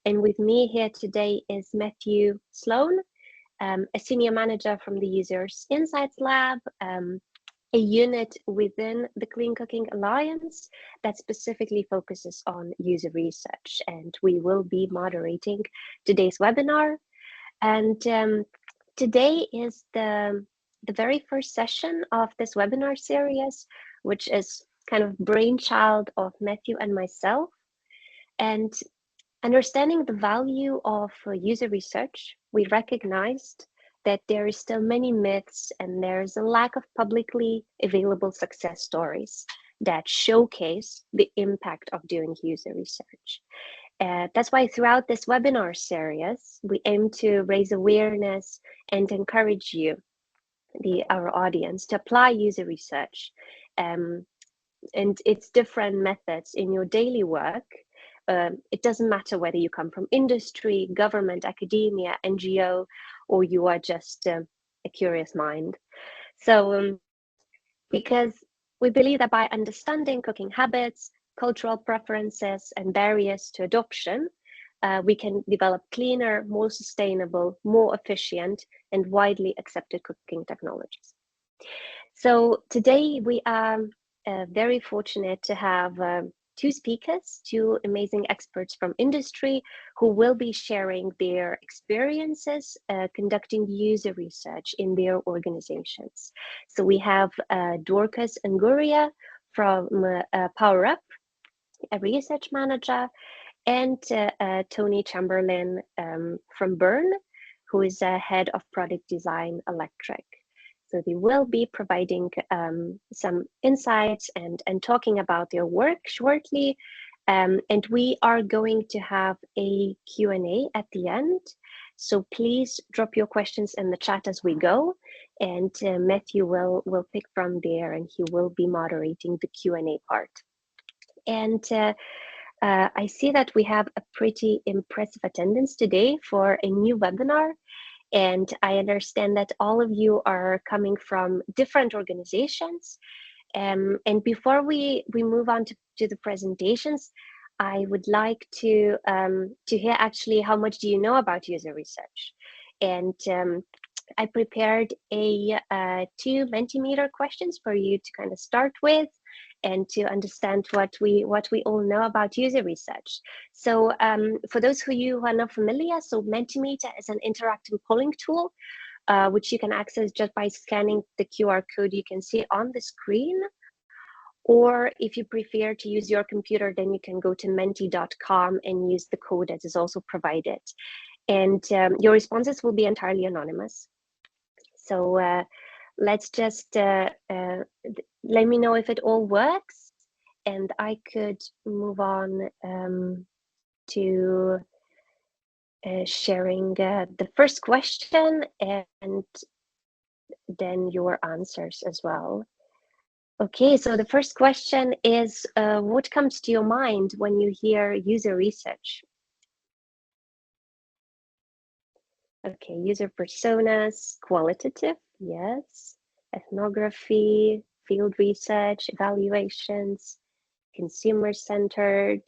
And with me here today is Matthew Sloan, a senior manager from the Users Insights Lab, a unit within the Clean Cooking Alliance that specifically focuses on user research. And we will be moderating today's webinar. And today is the very first session of this webinar series, which is kind of brainchild of Matthew and myself. And understanding the value of user research, we recognized that there is still many myths and there's a lack of publicly available success stories that showcase the impact of doing user research. That's why throughout this webinar series, we aim to raise awareness and encourage you, our audience, to apply user research and its different methods in your daily work. It doesn't matter whether you come from industry, government, academia, NGO, or you are just a curious mind. So because we believe that by understanding cooking habits, cultural preferences, and barriers to adoption, we can develop cleaner, more sustainable, more efficient, and widely accepted cooking technologies. So today we are very fortunate to have two speakers, two amazing experts from industry who will be sharing their experiences conducting user research in their organizations. So we have Dorcas Anguria from PowerUp, a research manager, and Tony Chamberlin from BURN, who is head of product design electric. So they will be providing some insights and talking about their work shortly. And we are going to have a Q&A at the end. So please drop your questions in the chat as we go. And Matthew will pick from there and he will be moderating the Q&A part. And I see that we have a pretty impressive attendance today for a new webinar. And I understand that all of you are coming from different organizations. And before we move on to the presentations, I would like to hear actually how much do you know about user research. And I prepared two Mentimeter questions for you to kind of start with and to understand what we all know about user research. So for those of you who are not familiar, so Mentimeter is an interactive polling tool, which you can access just by scanning the QR code you can see on the screen. Or if you prefer to use your computer, then you can go to menti.com and use the code that is also provided. And your responses will be entirely anonymous. So let's just let me know if it all works, and I could move on to sharing the first question and then your answers as well. Okay, so the first question is, what comes to your mind when you hear user research? Okay, user personas, qualitative, yes. Ethnography, field research, evaluations, consumer-centered,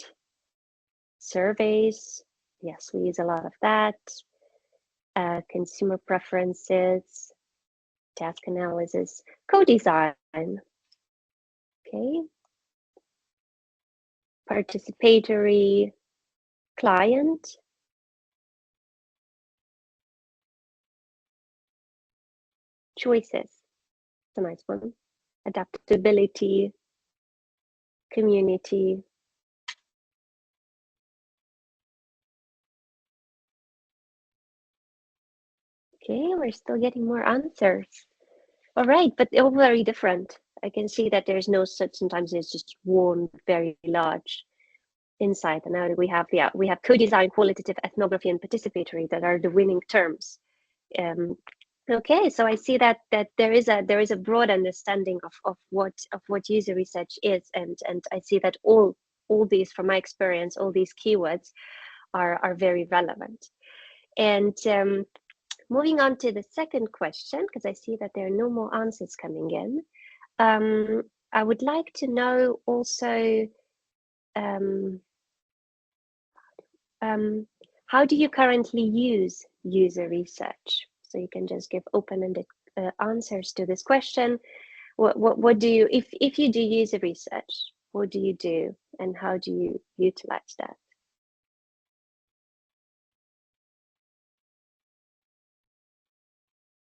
surveys, yes, we use a lot of that. Consumer preferences, task analysis, co-design, okay. Participatory, client, choices, it's a nice one. Adaptability, community. Okay, we're still getting more answers. All right, but they're all very different. I can see that there's no such, sometimes there's just one very large insight. And now we have co-design, qualitative, ethnography, and participatory that are the winning terms. Okay, so I see that there is a broad understanding of what user research is, and I see that all these, from my experience, all these keywords are very relevant. And moving on to the second question, because I see that there are no more answers coming in. I would like to know also how do you currently use user research? So you can just give open-ended answers to this question. What do you, if you do user research, what do you do and how do you utilize that?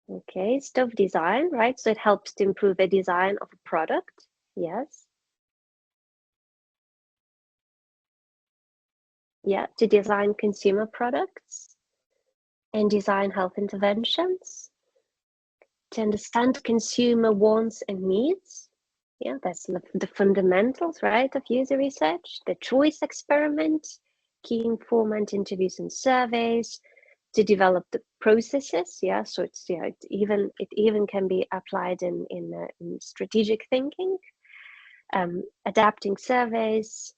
Okay, stuff design, right? So it helps to improve the design of a product. Yes. Yeah, to design consumer products and design health interventions, to understand consumer wants and needs. Yeah, that's the fundamentals, right, of user research. The choice experiment, key informant interviews and surveys, to develop the processes. Yeah, so it's it even can be applied in strategic thinking, adapting surveys,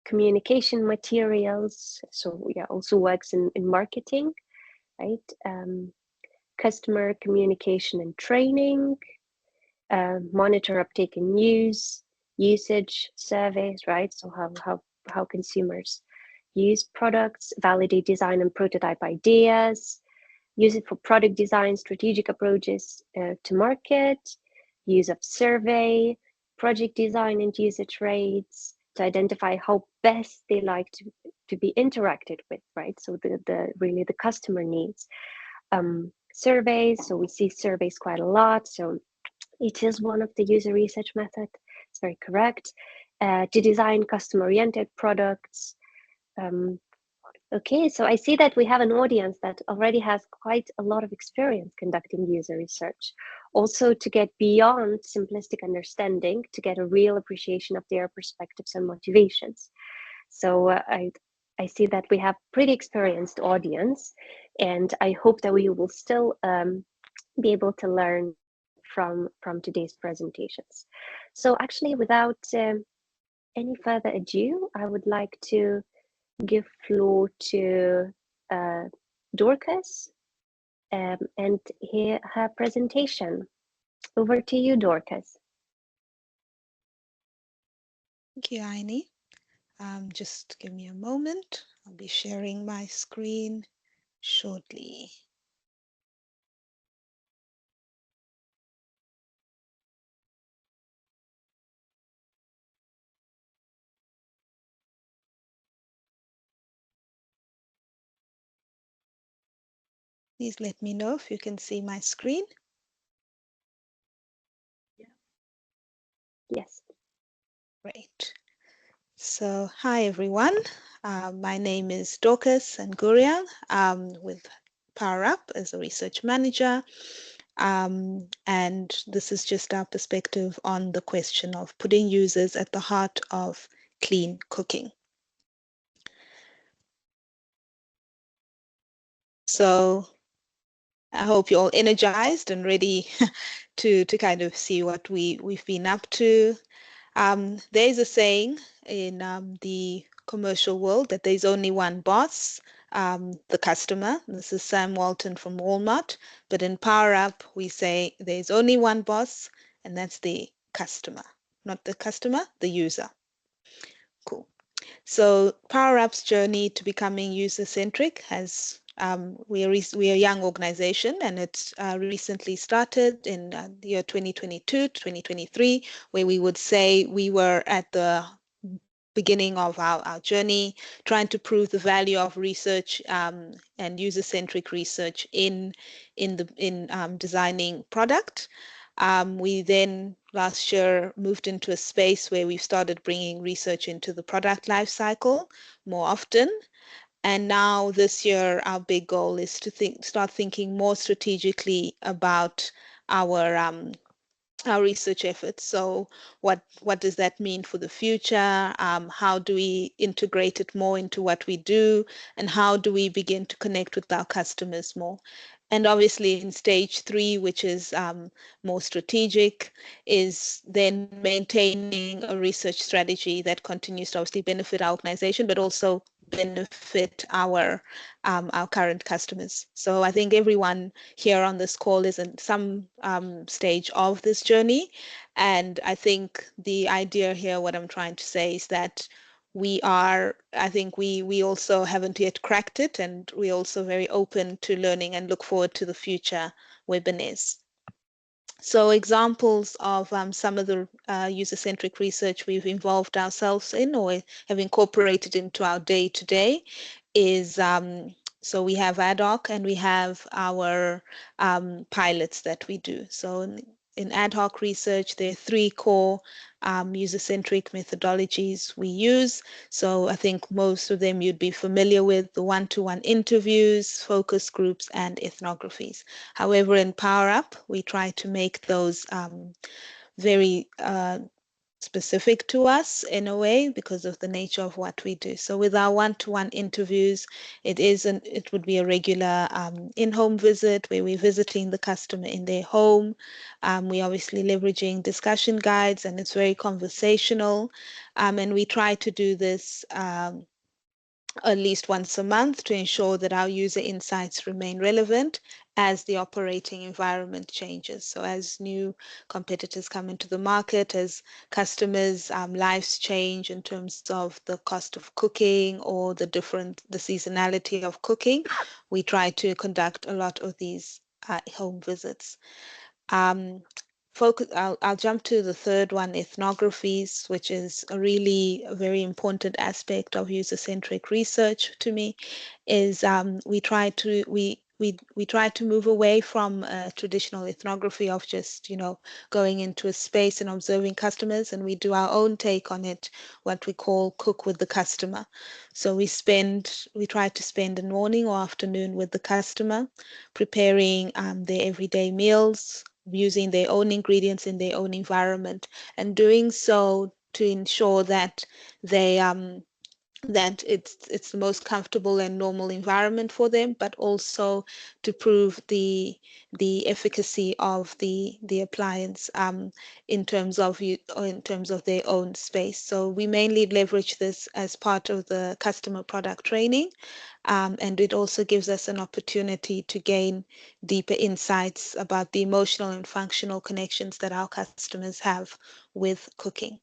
communication materials. So yeah, also works in marketing, right? Customer communication and training, monitor uptake in use, usage surveys, right? So how consumers use products, validate design and prototype ideas, use it for product design, strategic approaches to market, use of survey, project design and usage rates to identify how best they like to be interacted with, right? So the really the customer needs. Surveys, so we see surveys quite a lot. So it is one of the user research method. It's very correct. To design customer-oriented products. Okay, so I see that we have an audience that already has quite a lot of experience conducting user research. Also to get beyond simplistic understanding, to get a real appreciation of their perspectives and motivations. So I see that we have pretty experienced audience, and I hope that we will still be able to learn from today's presentations. So actually, without any further ado, I would like to give floor to Dorcas and hear her presentation. Over to you, Dorcas. Thank you, Aine. Just give me a moment. I'll be sharing my screen shortly. Please let me know if you can see my screen. Yes. Great. So, hi everyone. My name is Dorcas Anguria with PowerUp as a research manager. And this is just our perspective on the question of putting users at the heart of clean cooking. So I hope you're all energized and ready to kind of see what we've been up to. There's a saying in the commercial world that there's only one boss, the customer. This is Sam Walton from Walmart. But in PowerUp, we say there's only one boss, and that's the customer. Not the customer, the user. Cool. So PowerUp's journey to becoming user-centric has we're a young organization, and it's recently started in the year 2022 to 2023, where we would say we were at the beginning of our journey, trying to prove the value of research and user-centric research in designing product. We then last year moved into a space where we've started bringing research into the product life cycle more often. And now this year, our big goal is to start thinking more strategically about our research efforts. So what does that mean for the future? How do we integrate it more into what we do? And how do we begin to connect with our customers more? And obviously in stage 3, which is more strategic, is then maintaining a research strategy that continues to obviously benefit our organization, but also benefit our current customers. So I think everyone here on this call is in some stage of this journey. And I think the idea here, what I'm trying to say is that I think we also haven't yet cracked it, and we're also very open to learning and look forward to the future webinars. So examples of some of the user-centric research we've involved ourselves in or have incorporated into our day-to-day is, so we have ad hoc and we have our pilots that we do. So in ad hoc research, there are three core user-centric methodologies we use. So I think most of them you'd be familiar with: the one-to-one interviews, focus groups, and ethnographies. However, in PowerUp, we try to make those very specific to us in a way because of the nature of what we do. So with our one-to-one interviews, it would be a regular in-home visit where we're visiting the customer in their home. We're obviously leveraging discussion guides, and it's very conversational. And we try to do this at least once a month to ensure that our user insights remain relevant as the operating environment changes. So as new competitors come into the market, as customers' lives change in terms of the cost of cooking or the seasonality of cooking, we try to conduct a lot of these home visits. I'll jump to the third one, ethnographies, which is a very important aspect of user-centric research to me, is we try to move away from traditional ethnography of just, going into a space and observing customers, and we do our own take on it, what we call cook with the customer. So we try to spend a morning or afternoon with the customer, preparing their everyday meals, using their own ingredients in their own environment, and doing so to ensure that it's the most comfortable and normal environment for them, but also to prove the efficacy of the appliance in terms of their own space. So we mainly leverage this as part of the customer product training, and it also gives us an opportunity to gain deeper insights about the emotional and functional connections that our customers have with cooking.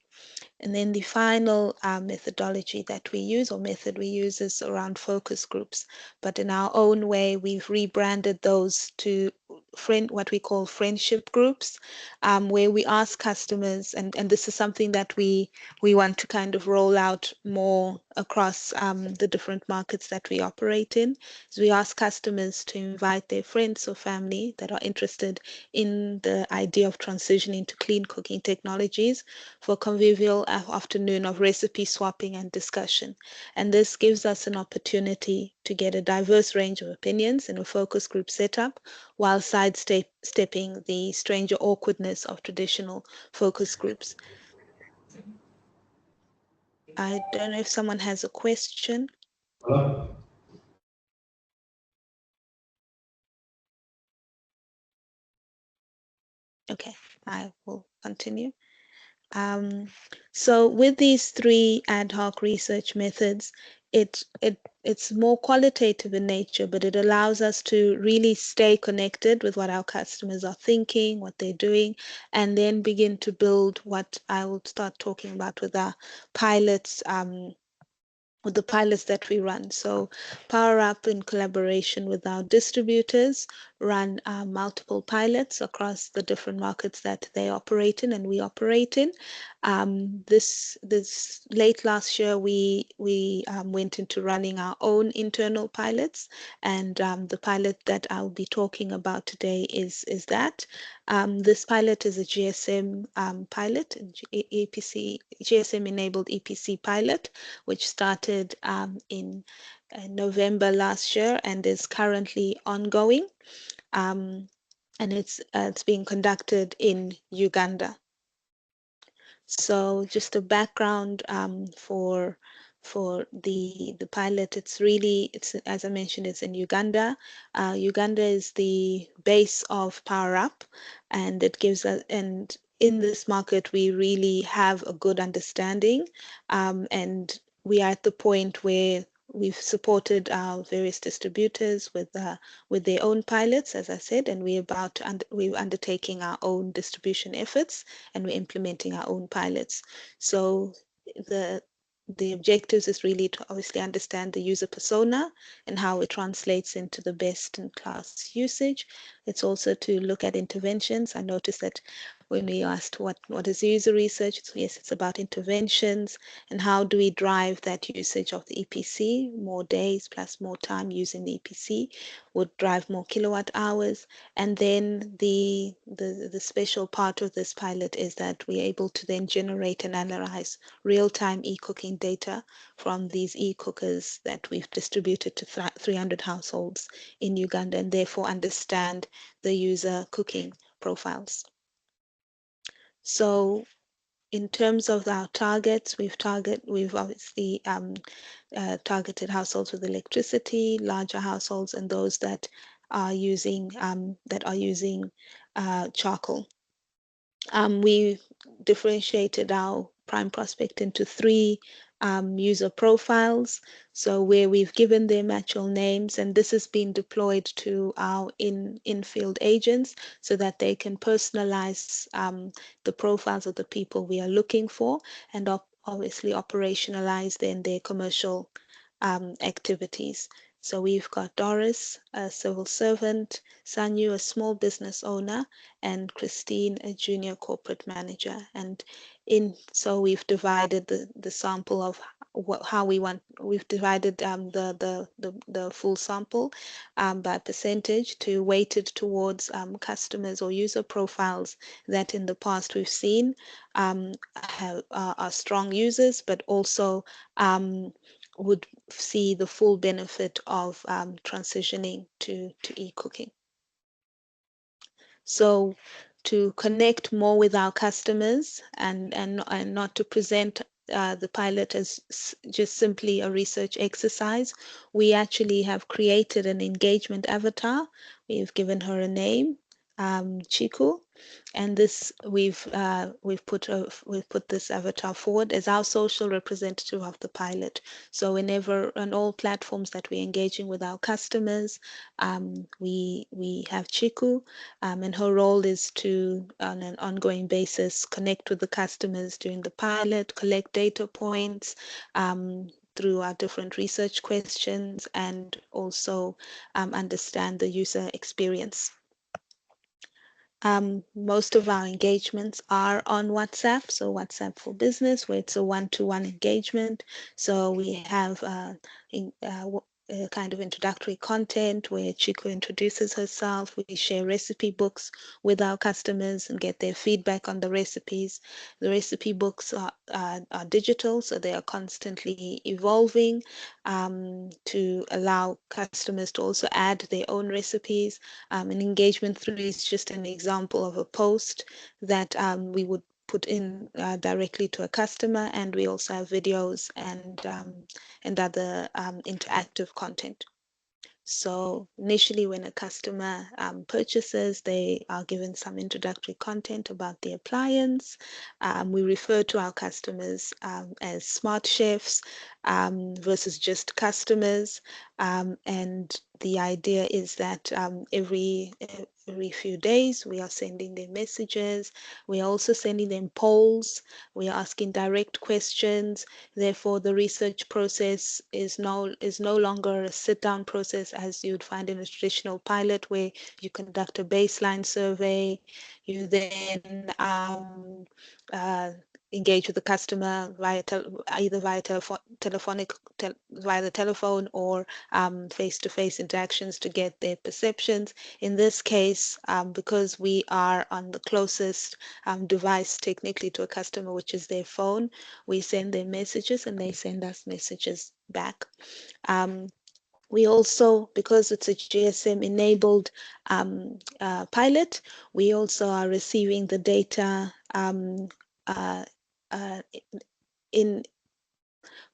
And then the final methodology that we use, or method we use, is around focus groups. But in our own way, we've rebranded those to what we call friendship groups, where we ask customers, and this is something that we want to kind of roll out more across the different markets that we operate in. So we ask customers to invite their friends or family that are interested in the idea of transitioning to clean cooking technologies for convivial afternoon of recipe swapping and discussion. And this gives us an opportunity to get a diverse range of opinions in a focus group setup, while sidestepping the stranger awkwardness of traditional focus groups. I don't know if someone has a question. Hello? Okay, I will continue. So with these three ad hoc research methods, it's more qualitative in nature, but it allows us to really stay connected with what our customers are thinking, what they're doing, and then begin to build what I will start talking about with our pilots, with the pilots that we run. So PowerUp, in collaboration with our distributors, run multiple pilots across the different markets that they operate in and we operate in. This late last year, we went into running our own internal pilots, and the pilot that I'll be talking about today is that. This pilot is a GSM pilot, GSM-enabled EPC pilot, which started in November last year and is currently ongoing. And it's being conducted in Uganda. So just a background for the pilot. It's as I mentioned, it's in Uganda. Uganda is the base of PowerUp, and it gives us, and in this market we really have a good understanding, and we are at the point where we've supported our various distributors with their own pilots, as I said, and we're undertaking our own distribution efforts, and we're implementing our own pilots. So the objectives is really to obviously understand the user persona and how it translates into the best in class usage. It's also to look at interventions. I noticed that when we asked what is user research, yes, it's about interventions and how do we drive that usage of the EPC. More days plus more time using the EPC would drive more kilowatt hours. And then the special part of this pilot is that we're able to then generate and analyze real-time e-cooking data from these e-cookers that we've distributed to 300 households in Uganda, and therefore understand the user cooking profiles. So in terms of our targets, we've obviously targeted households with electricity, larger households, and those that are using charcoal. We differentiated our prime prospect into three user profiles. So where we've given them actual names, and this has been deployed to our in-field agents so that they can personalize the profiles of the people we are looking for, and obviously operationalize then their commercial activities. So we've got Doris, a civil servant, Sanyu, a small business owner, and Christine, a junior corporate manager. And so we've divided the sample of how we've divided the full sample by percentage to weighted towards customers or user profiles that in the past we've seen are strong users, but also would see the full benefit of transitioning to e-cooking. So to connect more with our customers and not to present the pilot as just simply a research exercise, we actually have created an engagement avatar. We've given her a name, Chiku, and this we've put this avatar forward as our social representative of the pilot. So whenever on all platforms that we're engaging with our customers, we have Chiku, and her role is to, on an ongoing basis, connect with the customers during the pilot, collect data points through our different research questions, and also understand the user experience. Most of our engagements are on WhatsApp, so WhatsApp for Business, where it's a one-to-one engagement. So we have kind of introductory content where Chico introduces herself. We share recipe books with our customers and get their feedback on the recipes. The recipe books are digital, so they are constantly evolving to allow customers to also add their own recipes. An engagement 3 is just an example of a post that we would put in directly to a customer, and we also have videos and other interactive content. So initially when a customer purchases, they are given some introductory content about the appliance. We refer to our customers as smart chefs versus just customers. And the idea is that every few days we are sending them messages. We are also sending them polls. We are asking direct questions. Therefore, the research process is no longer a sit-down process as you'd find in a traditional pilot where you conduct a baseline survey. You then engage with the customer either via the telephone or face-to-face interactions to get their perceptions. In this case, because we are on the closest device technically to a customer, which is their phone, we send them messages and they send us messages back. We also, because it's a GSM-enabled pilot, we also are receiving the data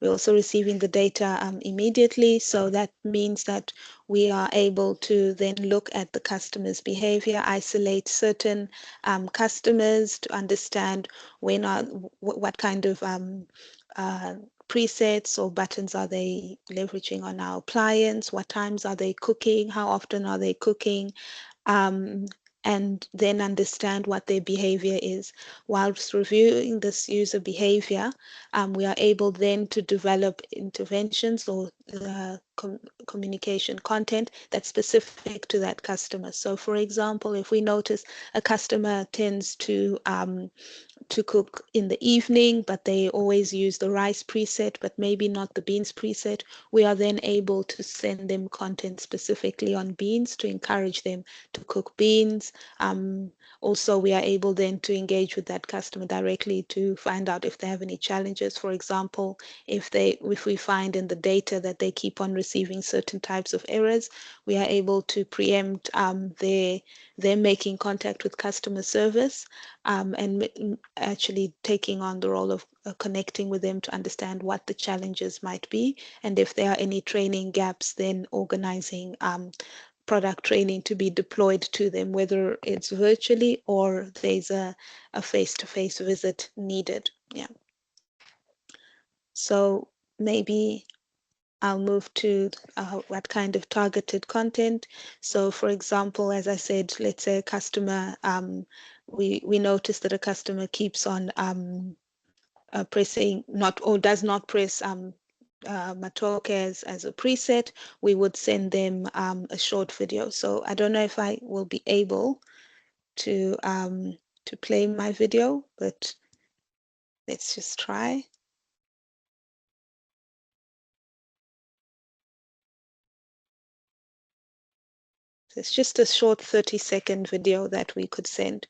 we're also receiving the data immediately. So that means that we are able to then look at the customer's behavior, isolate certain customers to understand what kind of presets or buttons are they leveraging on our appliance, what times are they cooking, how often are they cooking, and then understand what their behavior is. Whilst reviewing this user behavior, we are able then to develop interventions or communication content that's specific to that customer. So for example, if we notice a customer tends to cook in the evening, but they always use the rice preset, but maybe not the beans preset, we are then able to send them content specifically on beans to encourage them to cook beans. Also, we are able then to engage with that customer directly to find out if they have any challenges. For example, if we find in the data that they keep on receiving certain types of errors, we are able to preempt them making contact with customer service, and actually taking on the role of connecting with them to understand what the challenges might be, and if there are any training gaps, then organizing product training to be deployed to them, whether it's virtually or there's a face-to-face visit needed. Yeah. So maybe I'll move to what kind of targeted content. So for example, as I said, let's say a customer, we notice that a customer keeps on pressing not or does not press Matoke as a preset, we would send them a short video. So I don't know if I will be able to play my video, but let's just try. So it's just a short 30-second video that we could send.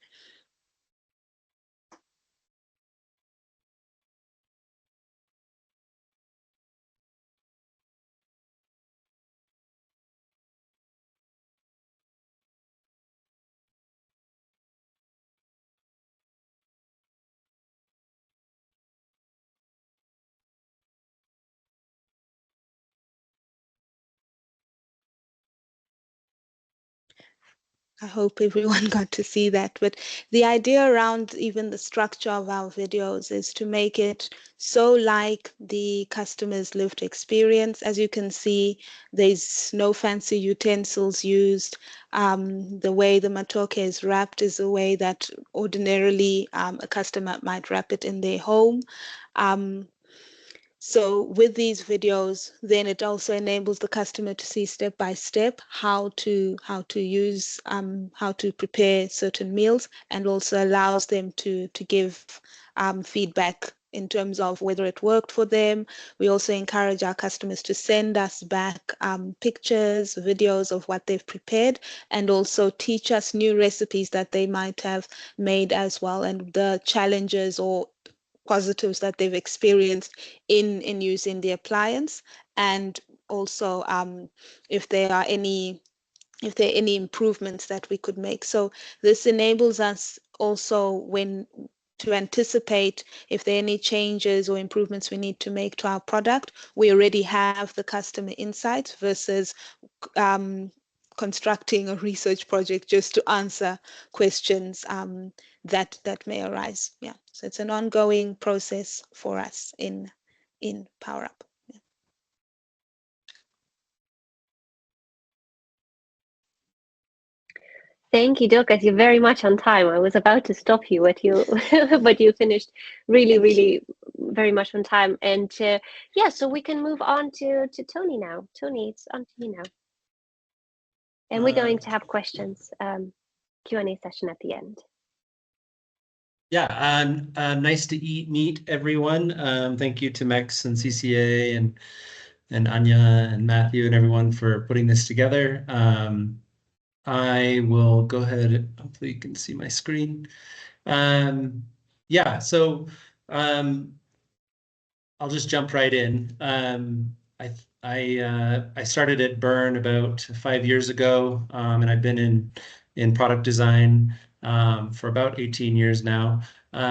I hope everyone got to see that. But the idea around even the structure of our videos is to make it so like the customer's lived experience. As you can see, there's no fancy utensils used. The way the matoke is wrapped is a way that ordinarily a customer might wrap it in their home. So with these videos, then it also enables the customer to see step by step how to use how to prepare certain meals, and also allows them to give feedback in terms of whether it worked for them. We also encourage our customers to send us back pictures, videos of what they've prepared, and also teach us new recipes that they might have made as well, and the challenges or positives that they've experienced in using the appliance, and also if there are any improvements that we could make. So this enables us also to anticipate if there are any changes or improvements we need to make to our product. We already have the customer insights versus constructing a research project just to answer questions that may arise. Yeah, so it's an ongoing process for us in PowerUp. Yeah. Thank you, Dorcas. You're very much on time. I was about to stop you, but you but you finished really very much on time. And yeah, so we can move on to Tony now. Tony, it's on to you now. And we're going to have questions, Q&A session at the end. Yeah, nice to meet everyone. Thank you to MECS and CCA and Anya and Matthew and everyone for putting this together. I will go ahead. Hopefully you can see my screen. Yeah, so I'll just jump right in. I started at BURN about 5 years ago, and I've been in product design for about 18 years now.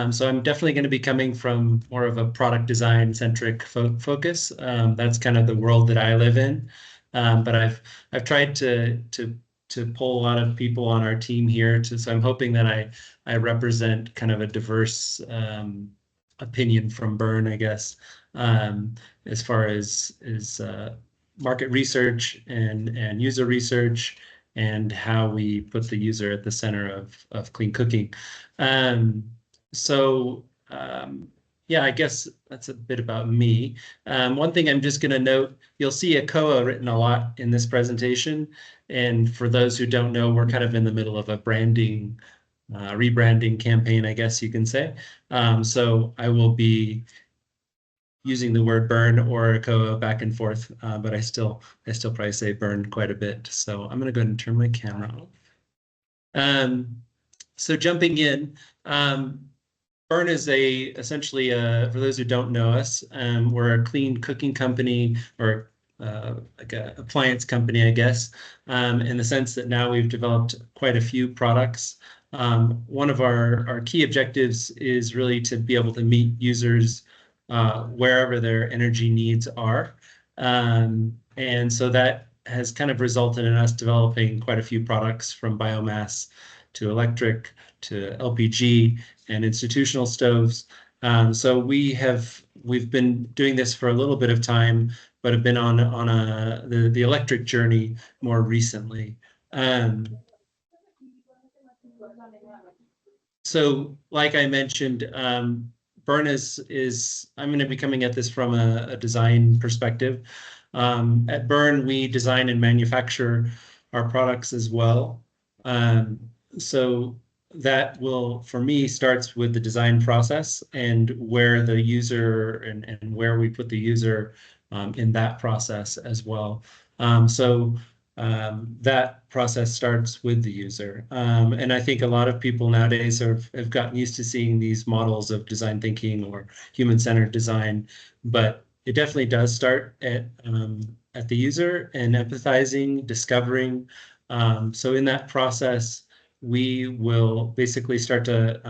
So I'm definitely going to be coming from more of a product design centric focus. That's kind of the world that I live in. But I've tried to pull a lot of people on our team here. So I'm hoping that I represent kind of a diverse opinion from BURN, I guess, as far as market research and user research and how we put the user at the center of clean cooking. Yeah, I guess that's a bit about me. One thing I'm just going to note, you'll see ACOA written a lot in this presentation. And for those who don't know, we're kind of in the middle of a branding, rebranding campaign, I guess you can say. So I will be using the word burn or ACOA back and forth, but I still probably say burn quite a bit. So I'm going to go ahead and turn my camera off. So jumping in, BURN is essentially, for those who don't know us, we're a clean cooking company, or like an appliance company, I guess, in the sense that now we've developed quite a few products. One of our key objectives is really to be able to meet users wherever their energy needs are. And so that has kind of resulted in us developing quite a few products, from biomass to electric to LPG and institutional stoves. So we've been doing this for a little bit of time, but have been on the electric journey more recently. So like I mentioned, BURN is I'm going to be coming at this from a design perspective. At BURN, we design and manufacture our products as well. So that will, for me, starts with the design process and where the user and where we put the user in that process as well. That process starts with the user. And I think a lot of people nowadays have gotten used to seeing these models of design thinking or human-centered design, but it definitely does start at the user and empathizing, discovering. So in that process, we will basically start to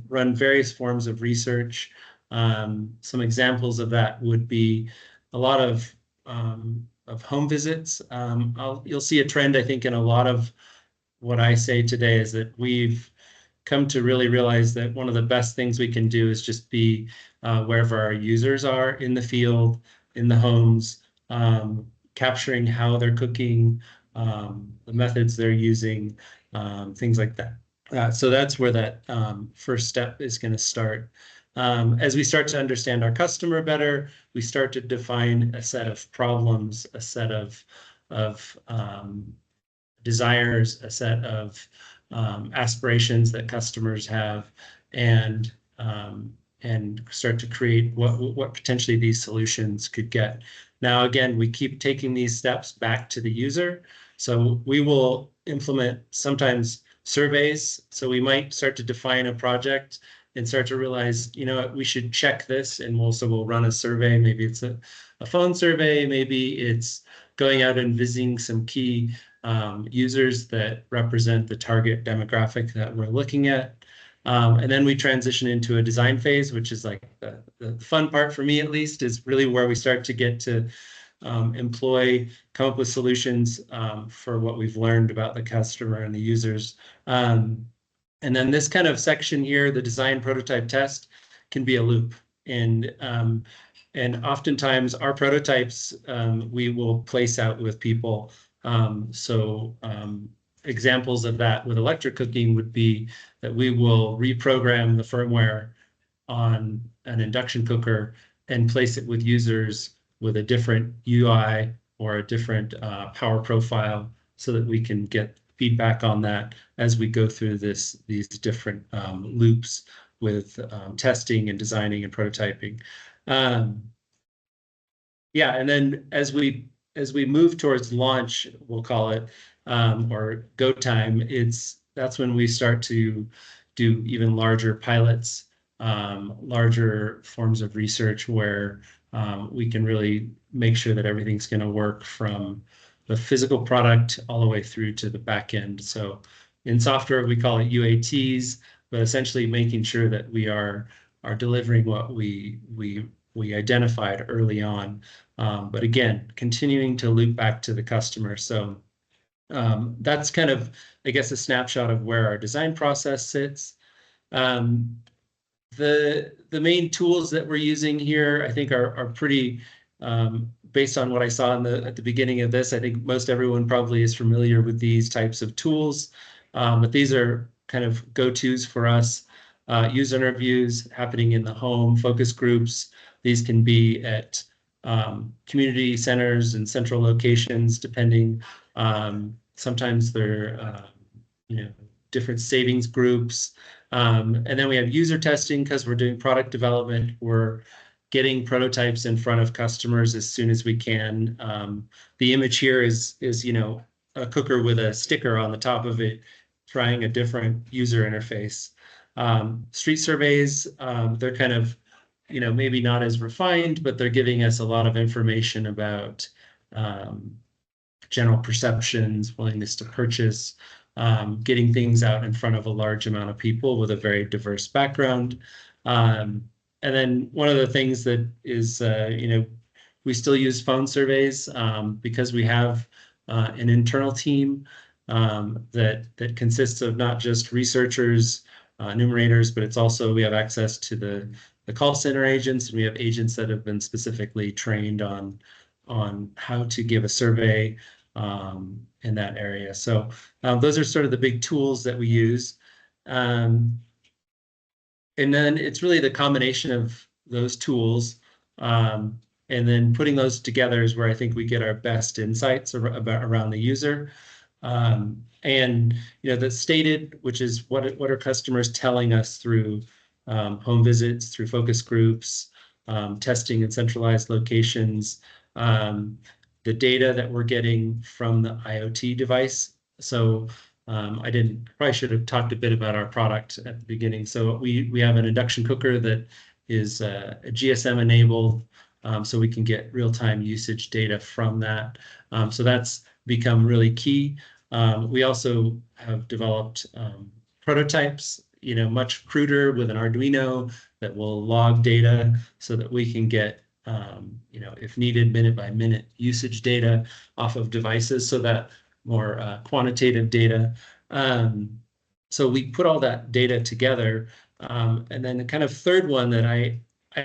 run various forms of research. Some examples of that would be a lot of home visits. You'll see a trend, I think, in a lot of what I say today is that we've come to really realize that one of the best things we can do is just be wherever our users are in the field, in the homes, capturing how they're cooking, the methods they're using, things like that. So that's where that first step is going to start. As we start to understand our customer better, we start to define a set of problems, a set of desires, a set of aspirations that customers have, and start to create what potentially these solutions could get. Now, again, we keep taking these steps back to the user. So we will implement sometimes surveys. So we might start to define a project and start to realize, you know, we should check this, and we'll run a survey. Maybe it's a phone survey, maybe it's going out and visiting some key users that represent the target demographic that we're looking at. And then we transition into a design phase, which is like the fun part for me, at least, is really where we start to get to come up with solutions for what we've learned about the customer and the users. And then this kind of section here, the design, prototype, test, can be a loop. And oftentimes our prototypes we will place out with people. Examples of that with electric cooking would be that we will reprogram the firmware on an induction cooker and place it with users with a different UI or a different power profile, so that we can get feedback on that as we go through these different loops with testing and designing and prototyping. Yeah, and then as we move towards launch, we'll call it, or go time, that's when we start to do even larger pilots, larger forms of research where we can really make sure that everything's going to work from the physical product all the way through to the back end. So in software, we call it UATs, but essentially making sure that we are delivering what we identified early on. But again, continuing to loop back to the customer. So that's kind of, I guess, a snapshot of where our design process sits. The main tools that we're using here, I think, are pretty based on what I saw at the beginning of this, I think most everyone probably is familiar with these types of tools, but these are kind of go-tos for us. User interviews happening in the home, focus groups. These can be at community centers and central locations, depending. Sometimes they're different savings groups. And then we have user testing because we're doing product development. We're getting prototypes in front of customers as soon as we can. The image here is a cooker with a sticker on the top of it, trying a different user interface. Street surveys, they're kind of, maybe not as refined, but they're giving us a lot of information about general perceptions, willingness to purchase, getting things out in front of a large amount of people with a very diverse background. And then one of the things that is, we still use phone surveys because we have an internal team that consists of not just researchers, enumerators, but it's also, we have access to the call center agents, and we have agents that have been specifically trained on how to give a survey in that area. So those are sort of the big tools that we use. And then it's really the combination of those tools and then putting those together is where I think we get our best insights around the user. And the stated, which is what are customers telling us through home visits, through focus groups, testing in centralized locations, the data that we're getting from the IoT device. So I probably should have talked a bit about our product at the beginning. So we have an induction cooker that is a GSM enabled, so we can get real-time usage data from that. So that's become really key. We also have developed prototypes, much cruder with an Arduino that will log data so that we can get, if needed, minute by minute usage data off of devices, so that more quantitative data. So we put all that data together. And then the kind of third one that I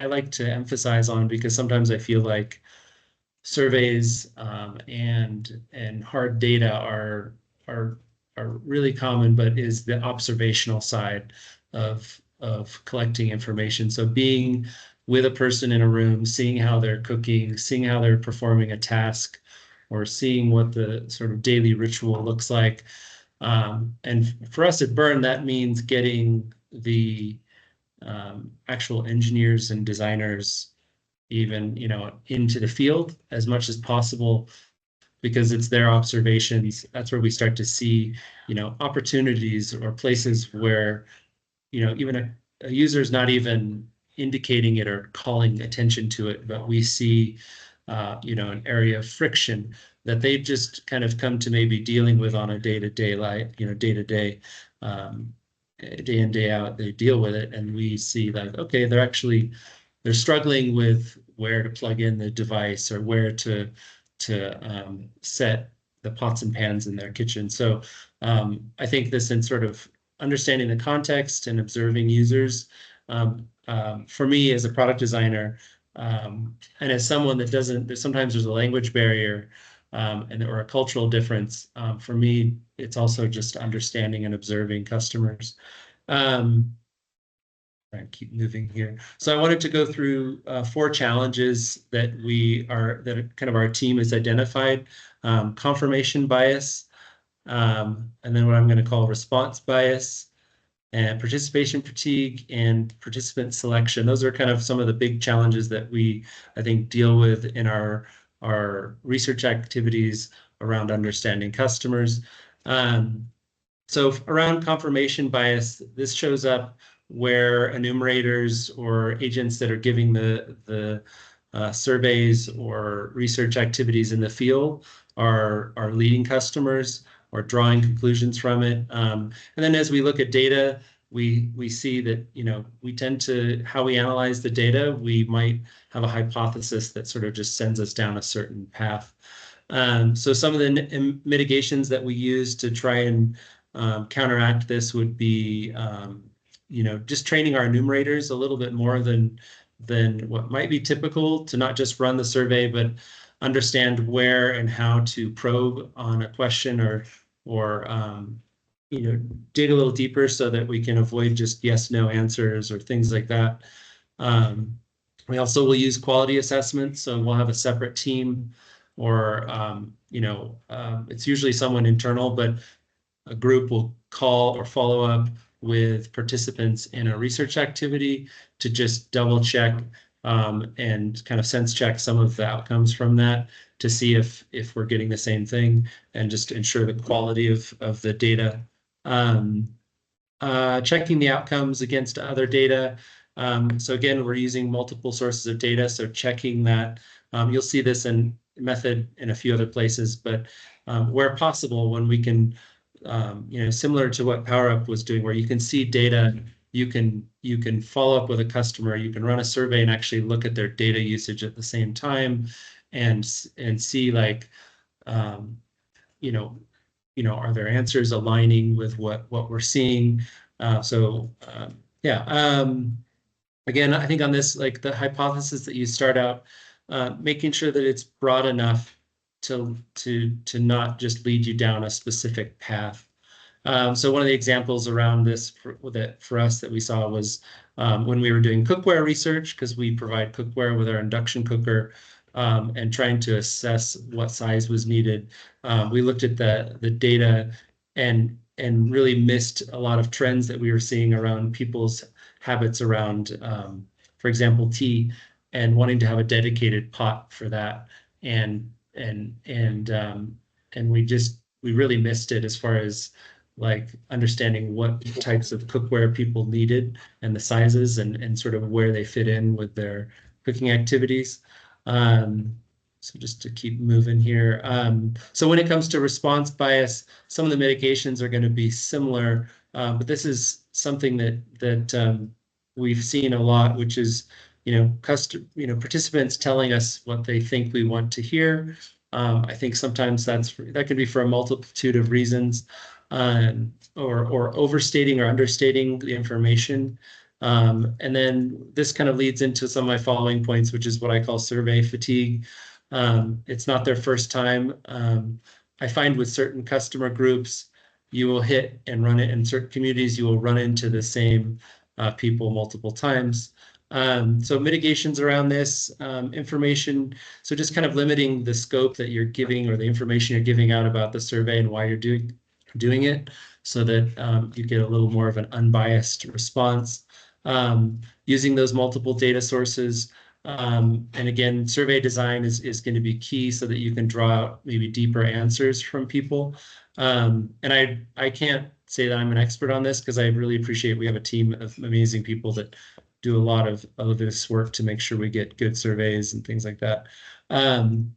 like to emphasize on, because sometimes I feel like surveys and hard data are really common, but is the observational side of collecting information. So being with a person in a room, seeing how they're cooking, seeing how they're performing a task, or seeing what the sort of daily ritual looks like. And for us at BURN, that means getting the actual engineers and designers even, into the field as much as possible, because it's their observations. That's where we start to see, opportunities or places where, even a user is not even indicating it or calling attention to it, but we see an area of friction that they've just kind of come to maybe dealing with on a day-to-day life, day-to-day, day in, day out, they deal with it. And we see like, okay, they're struggling with where to plug in the device or where to set the pots and pans in their kitchen. So I think this, in sort of understanding the context and observing users, for me as a product designer, and as someone that sometimes there's a language barrier or a cultural difference. For me, it's also just understanding and observing customers. I keep moving here. So I wanted to go through 4 challenges that kind of our team has identified: confirmation bias, and then what I'm going to call response bias, and participation fatigue, and participant selection. Those are kind of some of the big challenges that I think, deal with in our research activities around understanding customers. So around confirmation bias, this shows up where enumerators or agents that are giving the surveys or research activities in the field are leading customers or drawing conclusions from it. And then as we look at data, we see that, we tend to, how we analyze the data, we might have a hypothesis that sort of just sends us down a certain path. So some of the mitigations that we use to try and counteract this would be, just training our enumerators a little bit more than than what might be typical, to not just run the survey, but understand where and how to probe on a question, or dig a little deeper so that we can avoid just yes, no answers or things like that. We also will use quality assessments, so we'll have a separate team, or it's usually someone internal, but a group will call or follow up with participants in a research activity to just double check and kind of sense check some of the outcomes from that, to see if we're getting the same thing, and just ensure the quality of the data. Checking the outcomes against other data. So again, we're using multiple sources of data, so checking that. You'll see this in method in a few other places, but where possible, when we can, similar to what PowerUp was doing, where you can see data, you can follow up with a customer, you can run a survey and actually look at their data usage at the same time, and see, like, are their answers aligning with what we're seeing? Again, I think on this, like, the hypothesis that you start out, making sure that it's broad enough to not just lead you down a specific path. So one of the examples around this for us that we saw was when we were doing cookware research, because we provide cookware with our induction cooker, and trying to assess what size was needed. We looked at the data and really missed a lot of trends that we were seeing around people's habits around, for example, tea, and wanting to have a dedicated pot for that. And we really missed it as far as, like, understanding what types of cookware people needed and the sizes, and sort of where they fit in with their cooking activities. So just to keep moving here. So when it comes to response bias, some of the mitigations are going to be similar, but this is something that we've seen a lot, which is, participants telling us what they think we want to hear. I think sometimes that can be for a multitude of reasons, or overstating or understating the information. And then this kind of leads into some of my following points, which is what I call survey fatigue. It's not their first time. I find with certain customer groups, you will hit and run it. In certain communities, you will run into the same people multiple times. So mitigations around this, information. So just kind of limiting the scope that you're giving, or the information you're giving out about the survey and why you're doing it, so that you get a little more of an unbiased response. Using those multiple data sources. And again, survey design is going to be key, so that you can draw out maybe deeper answers from people. And I can't say that I'm an expert on this, because I really appreciate we have a team of amazing people that do a lot of this work to make sure we get good surveys and things like that. An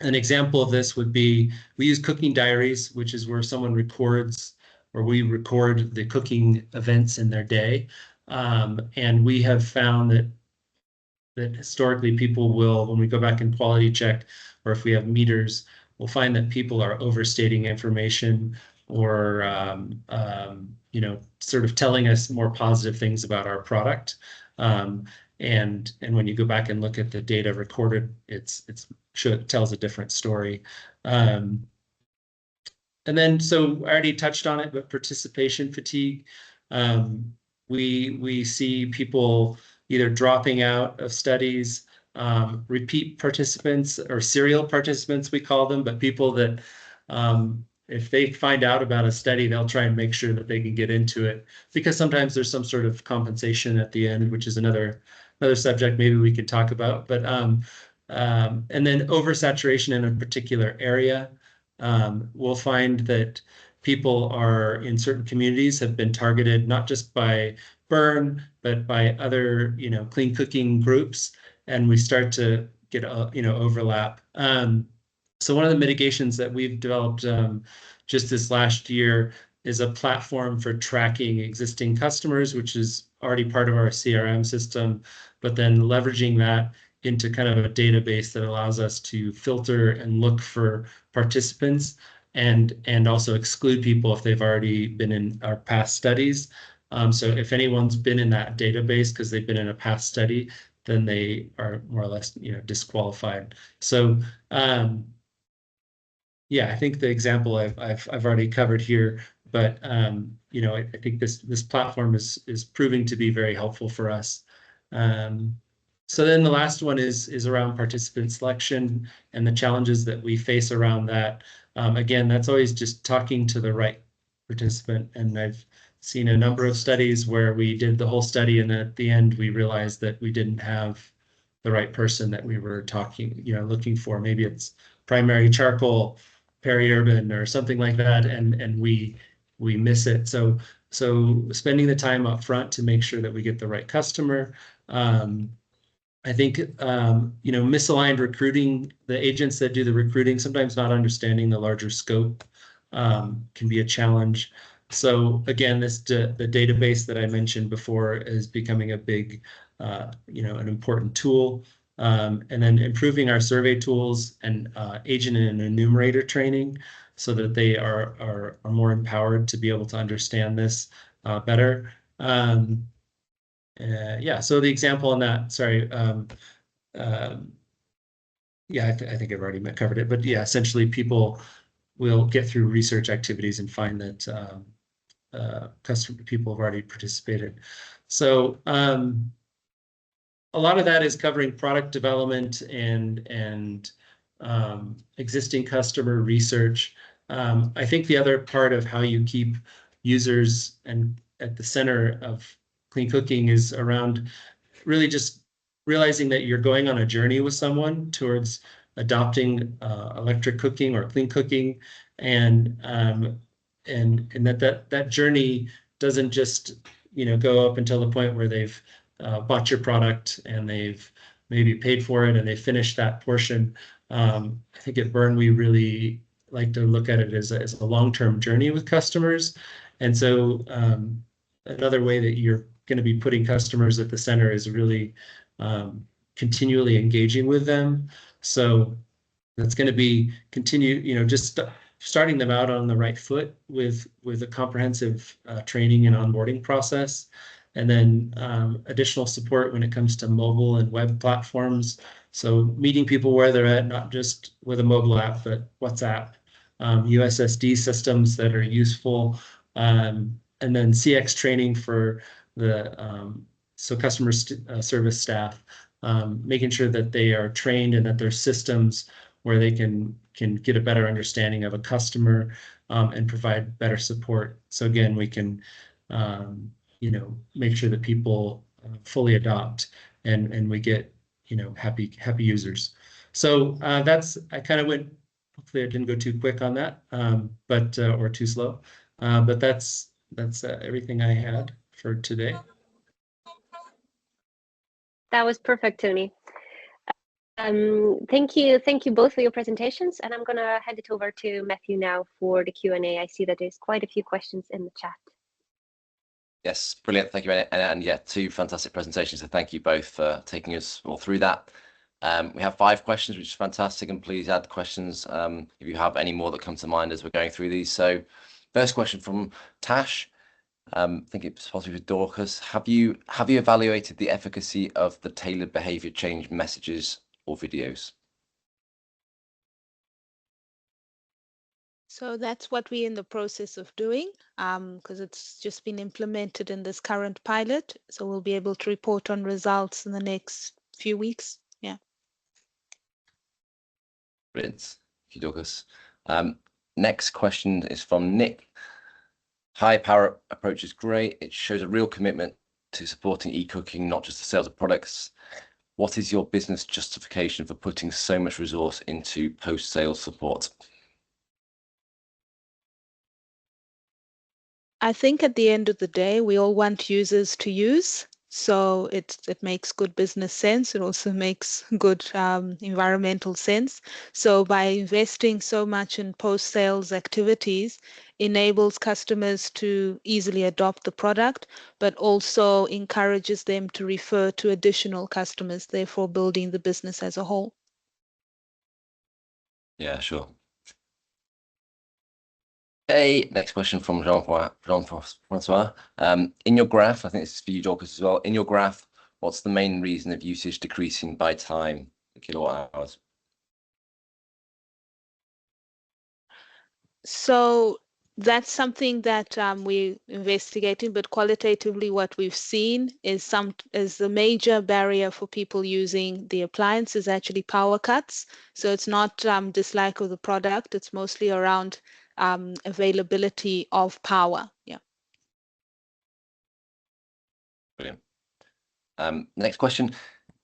example of this would be, we use cooking diaries, which is where someone records, or we record the cooking events in their day. And we have found that historically people will, when we go back and quality check, or if we have meters, we'll find that people are overstating information, or sort of telling us more positive things about our product. And when you go back and look at the data recorded, it tells a different story. And then, so I already touched on it, but participation fatigue. We see people either dropping out of studies, repeat participants, or serial participants, we call them, but people that if they find out about a study, they'll try and make sure that they can get into it, because sometimes there's some sort of compensation at the end, which is another subject maybe we could talk about. But and then oversaturation in a particular area. We'll find that people are in certain communities have been targeted not just by BURN, but by other clean cooking groups, and we start to get overlap. So one of the mitigations that we've developed just this last year is a platform for tracking existing customers, which is already part of our CRM system, but then leveraging that into kind of a database that allows us to filter and look for participants, and also exclude people if they've already been in our past studies. So if anyone's been in that database because they've been in a past study, then they are more or less, disqualified. So yeah, I think the example I've already covered here, but I think this platform is proving to be very helpful for us. So then the last one is around participant selection and the challenges that we face around that. Again, that's always just talking to the right participant. And I've seen a number of studies where we did the whole study, and at the end we realized that we didn't have the right person that we were looking for. Maybe it's primary charcoal, peri-urban, or something like that, and we miss it. So spending the time up front to make sure that we get the right customer. I think misaligned recruiting, the agents that do the recruiting, sometimes not understanding the larger scope can be a challenge. So again, the database that I mentioned before is becoming a big, an important tool. And then improving our survey tools and agent and enumerator training so that they are more empowered to be able to understand this better. Yeah, so the example on that, sorry, yeah, I think I've already covered it, but yeah, essentially people will get through research activities and find that people have already participated. So a lot of that is covering product development and existing customer research. I think the other part of how you keep users and at the center of clean cooking is around really just realizing that you're going on a journey with someone towards adopting electric cooking or clean cooking, and that journey doesn't just go up until the point where they've bought your product and they've maybe paid for it and they finished that portion. I think at BURN we really like to look at it as a long-term journey with customers, and so another way that you're going to be putting customers at the center is really continually engaging with them. So that's going to be just starting them out on the right foot with a comprehensive training and onboarding process, and then additional support when it comes to mobile and web platforms. So meeting people where they're at, not just with a mobile app, but WhatsApp, USSD systems that are useful, and then CX training for the customer service staff, making sure that they are trained and that there's systems where they can get a better understanding of a customer and provide better support. So again, we can make sure that people fully adopt and we get happy users. So I kind of went. Hopefully, I didn't go too quick on that, or too slow. But that's everything I had for today. That was perfect, Tony. Thank you both for your presentations, and I'm gonna hand it over to Matthew now for the Q&A. I see that there's quite a few questions in the chat. Yes, brilliant. Thank you, and yeah, 2 fantastic presentations. So thank you both for taking us all through that. We have 5 questions, which is fantastic, and please add questions if you have any more that come to mind as we're going through these. So first question from Tash. I think it's possibly with Dorcas. Have you evaluated the efficacy of the tailored behavior change messages or videos? So that's what we're in the process of doing, because it's just been implemented in this current pilot. So we'll be able to report on results in the next few weeks. Yeah. Brilliant. Thank you, Dorcas. Next question is from Nick. Hi, PowerUp approach is great. It shows a real commitment to supporting e-cooking, not just the sales of products. What is your business justification for putting so much resource into post-sales support? I think at the end of the day, we all want users to use. So it makes good business sense. It also makes good environmental sense. So by investing so much in post-sales activities, enables customers to easily adopt the product, but also encourages them to refer to additional customers, therefore building the business as a whole. Yeah, sure. Okay, next question from Jean-Francois. In your graph, I think this is for you, Dorcas, as well. In your graph, What's the main reason of usage decreasing by time per kilowatt hours? So that's something that we're investigating, but qualitatively what we've seen is the major barrier for people using the appliance is actually power cuts. So it's not dislike of the product, it's mostly around availability of power. Yeah. Brilliant. Next question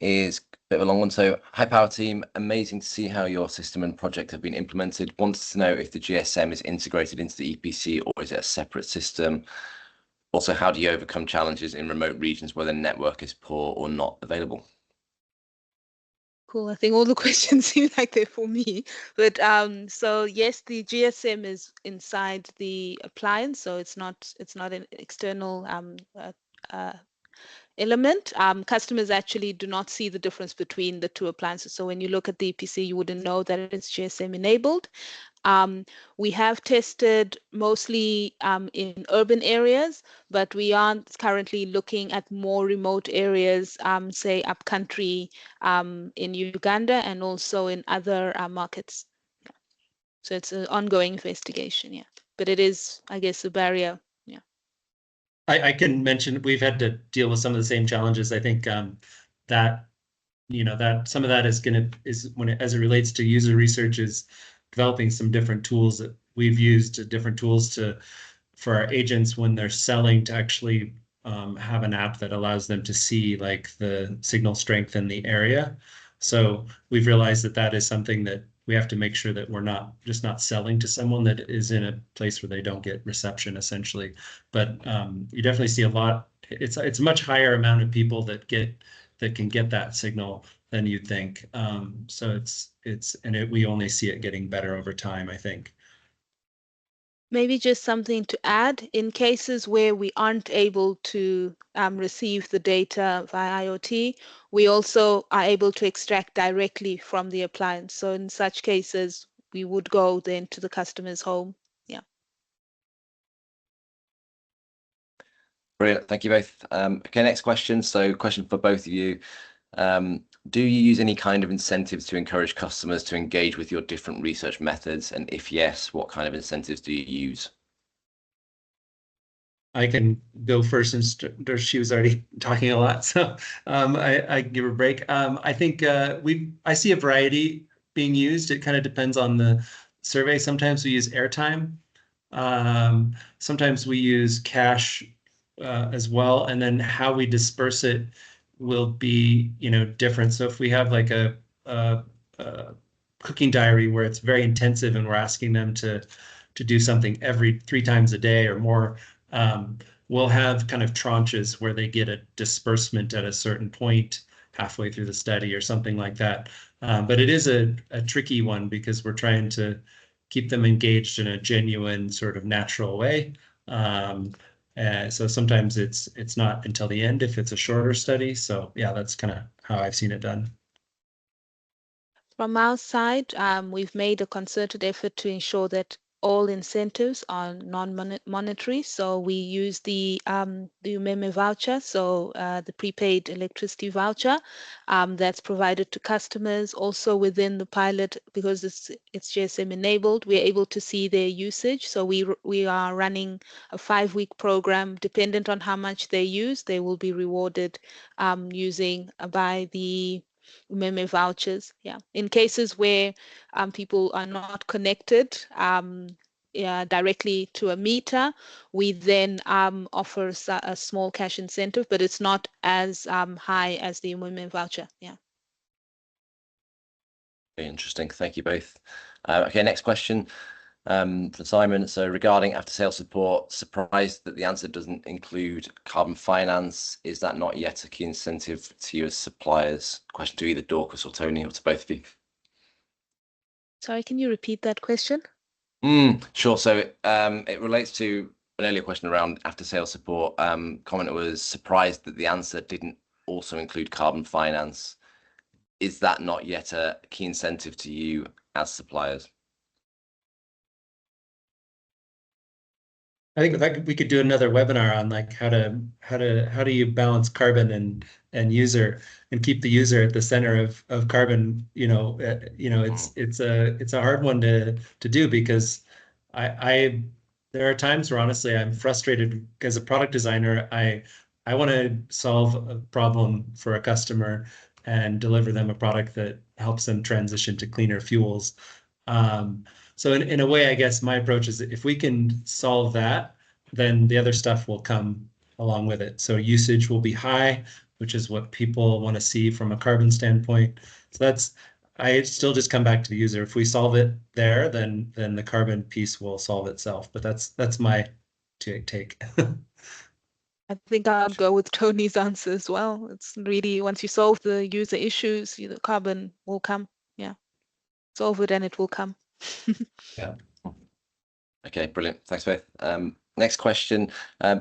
is a bit of a long one. So, hi Power team, amazing to see how your system and project have been implemented. Wanted to know if the GSM is integrated into the EPC or is it a separate system? Also, how do you overcome challenges in remote regions where the network is poor or not available? Cool. I think all the questions seem like they're for me. But so yes, the GSM is inside the appliance, so it's not an external element. Customers actually do not see the difference between the two appliances. So when you look at the EPC, you wouldn't know that it's GSM enabled. We have tested mostly in urban areas, but we are currently looking at more remote areas, say upcountry in Uganda and also in other markets. So it's an ongoing investigation, yeah. But it is, I guess, a barrier. Yeah. I can mention we've had to deal with some of the same challenges. I think that that some of that is when as it relates to user research is developing some different tools that we've used, different tools for our agents when they're selling to actually have an app that allows them to see like the signal strength in the area. So we've realized that that is something that we have to make sure that we're not selling to someone that is in a place where they don't get reception essentially. But you definitely see a lot. It's a much higher amount of people that can get that signal than you'd think. So we only see it getting better over time, I think. Maybe just something to add, in cases where we aren't able to receive the data via IoT, we also are able to extract directly from the appliance. So in such cases, we would go then to the customer's home. Yeah. Brilliant. Thank you both. Okay, next question. So question for both of you. Do you use any kind of incentives to encourage customers to engage with your different research methods? And if yes, what kind of incentives do you use? I can go first since she was already talking a lot, so I give her a break. I think I see a variety being used. It kind of depends on the survey. Sometimes we use airtime. Sometimes we use cash as well, and then how we disperse it will be different. So if we have like a cooking diary where it's very intensive and we're asking them to do something every 3 times a day or more, we'll have kind of tranches where they get a disbursement at a certain point halfway through the study or something like that. But it is a tricky one because we're trying to keep them engaged in a genuine sort of natural way. So sometimes it's not until the end if it's a shorter study. So yeah, that's kind of how I've seen it done. From our side, we've made a concerted effort to ensure that all incentives are non-monetary. So we use the UMEME voucher, so the prepaid electricity voucher that's provided to customers. Also within the pilot, because it's GSM enabled, we're able to see their usage. So we are running a 5-week program. Dependent on how much they use, they will be rewarded using by the UMEME vouchers. Yeah. In cases where people are not connected directly to a meter, we then offer a small cash incentive, but it's not as high as the UMEME voucher. Yeah. Very interesting. Thank you both. Okay, next question from Simon. So regarding after-sales support, surprised that the answer doesn't include carbon finance. Is that not yet a key incentive to you as suppliers? Question to either Dorcas or Tony or to both of you. Sorry, can you repeat that question? Sure. So it relates to an earlier question around after-sales support. Comment was surprised that the answer didn't also include carbon finance. Is that not yet a key incentive to you as suppliers? I think we could do another webinar on like how do you balance carbon and user and keep the user at the center of carbon. It's a hard one to do because I there are times where honestly I'm frustrated as a product designer. I want to solve a problem for a customer and deliver them a product that helps them transition to cleaner fuels. So in a way, I guess my approach is that if we can solve that, then the other stuff will come along with it. So usage will be high, which is what people want to see from a carbon standpoint. So I still just come back to the user. If we solve it there, then the carbon piece will solve itself. But that's my take. I think I'd go with Tony's answer as well. It's really once you solve the user issues, the carbon will come. Yeah, solve it and it will come. Yeah. Okay, brilliant. Thanks both. Next question.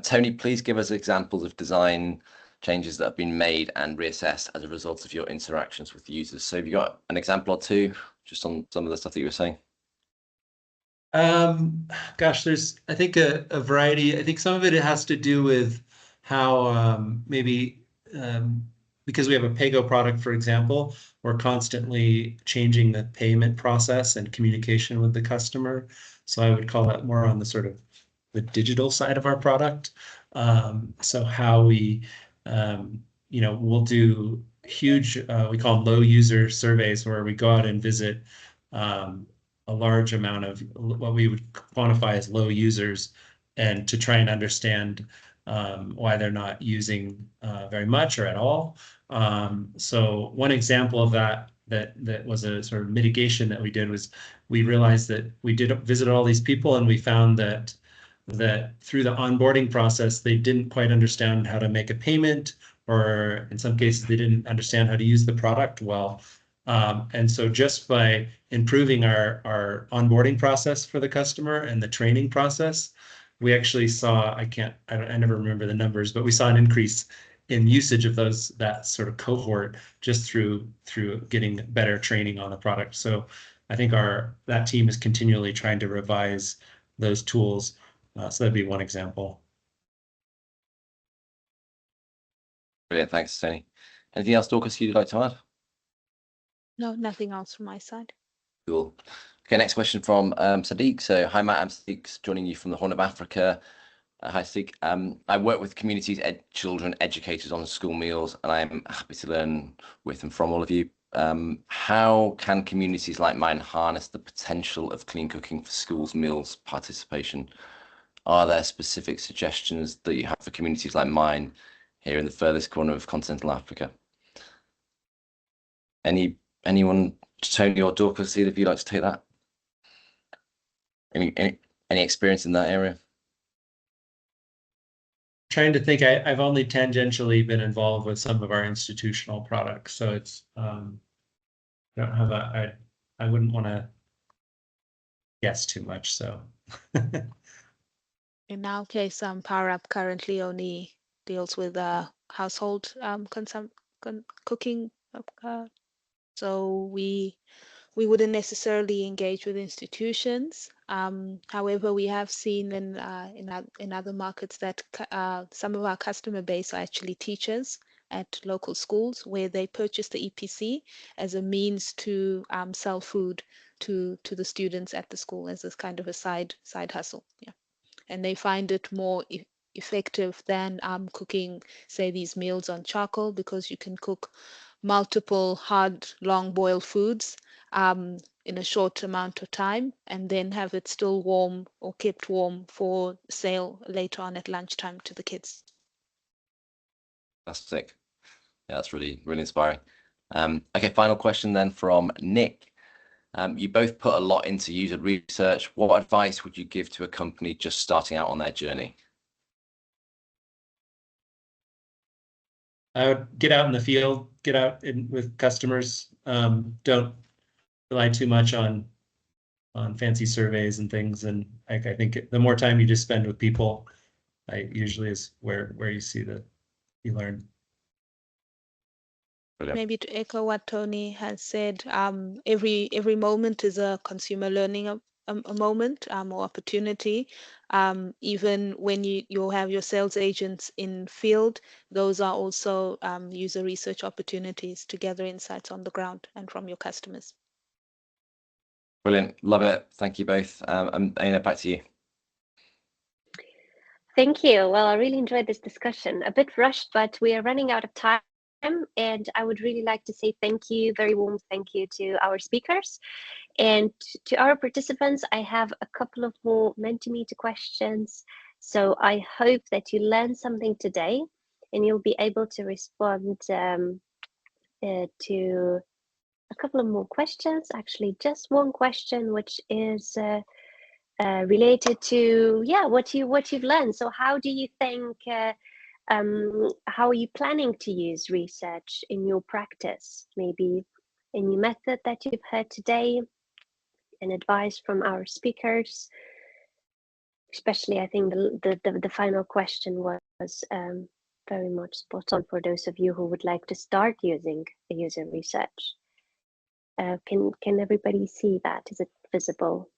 Tony, please give us examples of design changes that have been made and reassessed as a result of your interactions with users. So have you got an example or two just on some of the stuff that you were saying? Gosh, there's, I think, a variety. I think some of it has to do with how maybe because we have a PAYGO product, for example, we're constantly changing the payment process and communication with the customer. So I would call that more on the sort of the digital side of our product. So how we, we'll do huge, we call them low user surveys where we go out and visit a large amount of what we would quantify as low users and to try and understand why they're not using very much or at all. So one example of that was a sort of mitigation that we did was we realized that we did visit all these people and we found that through the onboarding process, they didn't quite understand how to make a payment, or in some cases, they didn't understand how to use the product well. And so just by improving our onboarding process for the customer and the training process, we actually saw, I never remember the numbers, but we saw an increase in usage of that sort of cohort just through getting better training on the product. So I think that team is continually trying to revise those tools. So that'd be one example. Brilliant, thanks, Tony. Anything else, Dorcas, you'd like to add? No, nothing else from my side. Cool. Okay, next question from Sadiq. So, hi Matt, I'm Sadiq, joining you from the Horn of Africa. Hi Sadiq. I work with communities, children, educators on school meals, and I'm happy to learn with and from all of you. How can communities like mine harness the potential of clean cooking for schools meals participation? Are there specific suggestions that you have for communities like mine here in the furthest corner of continental Africa? Anyone, Tony or Dorcas, either of you like to take that? Any experience in that area? Trying to think, I've only tangentially been involved with some of our institutional products, so it's I don't have I wouldn't want to guess too much. So In our case, PowerUp currently only deals with household cooking. So we wouldn't necessarily engage with institutions. However, we have seen in other markets that some of our customer base are actually teachers at local schools where they purchase the EPC as a means to sell food to the students at the school as a kind of a side hustle. Yeah, and they find it more effective than cooking, say, these meals on charcoal, because you can cook multiple hard, long boiled foods in a short amount of time and then have it still warm or kept warm for sale later on at lunchtime to the kids. That's sick. Yeah, that's really, really inspiring. Okay, final question then from Nick. You both put a lot into user research. What advice would you give to a company just starting out on their journey? I would get out in the field, get out with customers. Don't rely too much on fancy surveys and things. And I think the more time you just spend with people, usually is where you see you learn. Brilliant. Maybe to echo what Tony has said, every moment is a consumer learning a moment or opportunity. Even when you have your sales agents in field, those are also user research opportunities to gather insights on the ground and from your customers. Brilliant. Love it. Thank you both. And Aine, back to you. Thank you. Well, I really enjoyed this discussion. A bit rushed, but we are running out of time. And I would really like to say thank you, very warm thank you to our speakers. And to our participants, I have a couple of more Mentimeter questions. So I hope that you learned something today and you'll be able to respond to a couple of more questions. Actually, just one question, which is related to what you've learned. So how do you think how are you planning to use research in your practice? Maybe a new method that you've heard today, and advice from our speakers. Especially, I think the final question was very much spot on for those of you who would like to start using user research. Can everybody see that? Is it visible,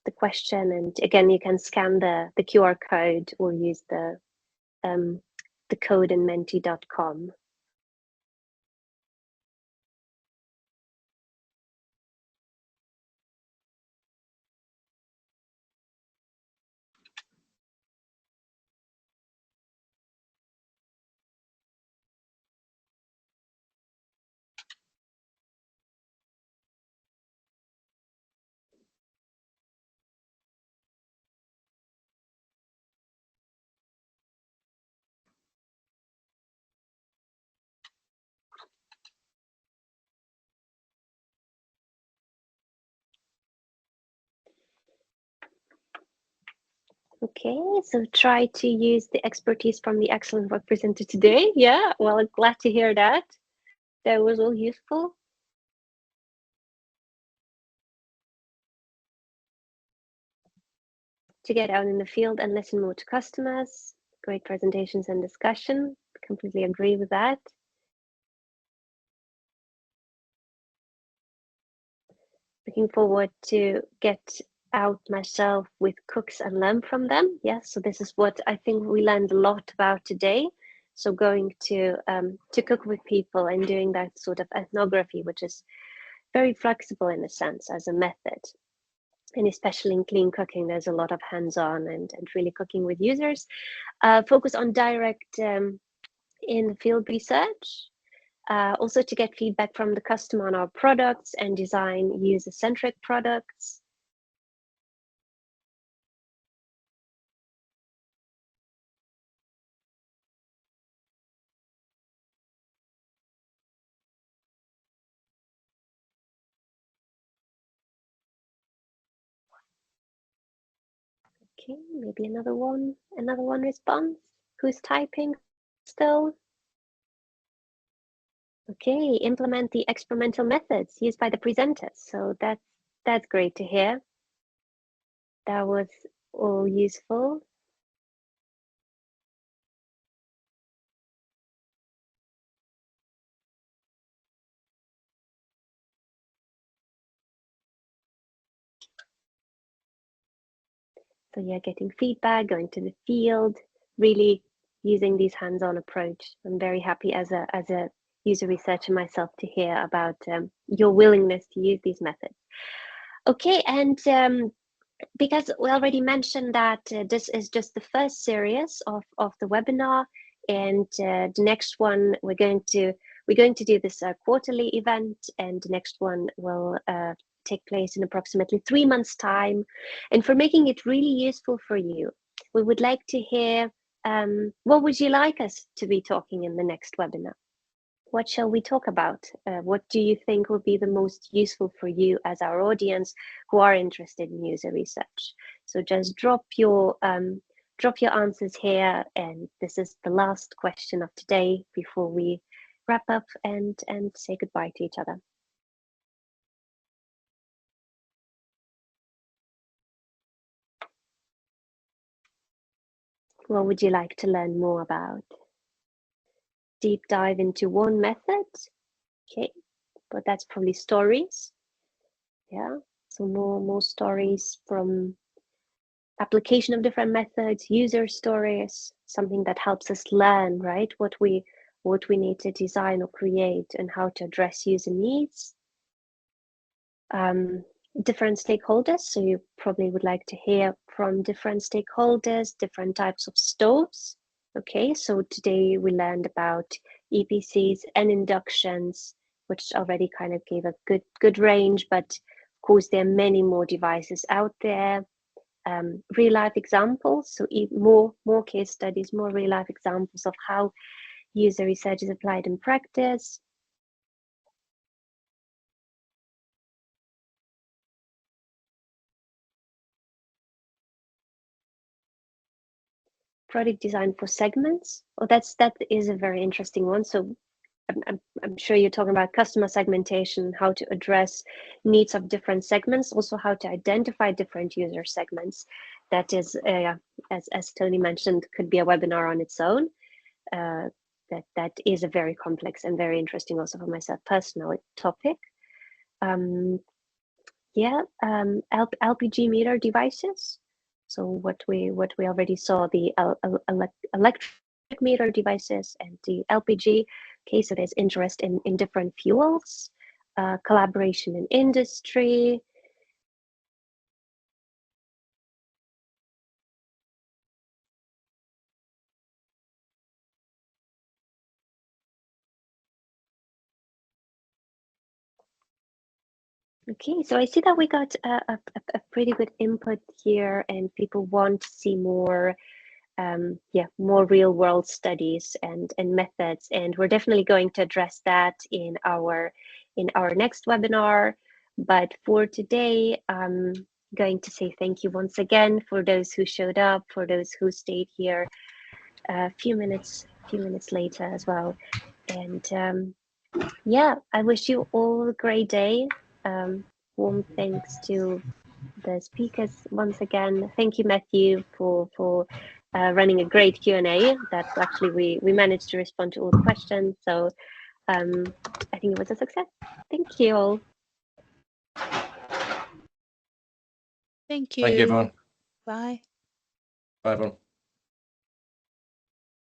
the question? And again, you can scan the QR code or use the code in menti.com. Okay, so try to use the expertise from the excellent work presented today. Yeah, well, I'm glad to hear that. That was all useful. To get out in the field and listen more to customers. Great presentations and discussion. Completely agree with that. Looking forward to get out myself with cooks and learn from them. Yes, so this is what I think we learned a lot about today. So going to cook with people and doing that sort of ethnography, which is very flexible in a sense as a method. And especially in clean cooking, there's a lot of hands-on and really cooking with users. Focus on direct in-field research. Also to get feedback from the customer on our products and design user-centric products. Okay, maybe another one response. Who's typing still? Okay, implement the experimental methods used by the presenters. So that's great to hear. That was all useful. So yeah, getting feedback, going to the field, really using these hands-on approach. I'm very happy as a user researcher myself to hear about your willingness to use these methods. Okay, and because we already mentioned that this is just the first series of the webinar, and the next one we're going to do this quarterly event, and the next one will take place in approximately 3 months' time. And for making it really useful for you, we would like to hear what would you like us to be talking in the next webinar? What shall we talk about? What do you think will be the most useful for you as our audience who are interested in user research? So just drop your answers here, and this is the last question of today before we wrap up and say goodbye to each other. What would you like to learn more about? Deep dive into one method? Okay, but that's probably stories. Yeah, So more stories from application of different methods, user stories, something that helps us learn, right? What we need to design or create and how to address user needs. Different stakeholders. So you probably would like to hear from different stakeholders, different types of stoves. Okay, so today we learned about EPCs and inductions, which already kind of gave a good range, but of course there are many more devices out there. Real life examples, so more case studies, more real life examples of how user research is applied in practice. Product design for segments. Oh, that is a very interesting one. So I'm sure you're talking about customer segmentation, how to address needs of different segments, also how to identify different user segments. That is, as Tony mentioned, could be a webinar on its own. That is a very complex and very interesting, also for myself personally, topic. LPG meter devices. So what we already saw, the electric meter devices and the LPG. Okay, so there's interest in different fuels, collaboration in industry. Okay, so I see that we got a pretty good input here, and people want to see more, more real world studies and methods, and we're definitely going to address that in our next webinar. But for today, I'm going to say thank you once again for those who showed up, for those who stayed here a few minutes later as well, and yeah, I wish you all a great day. Warm thanks to the speakers once again. Thank you, Matthew, for running a great Q&A. That actually we managed to respond to all the questions. So I think it was a success. Thank you all. Thank you. Thank you, everyone. Bye. Bye, everyone.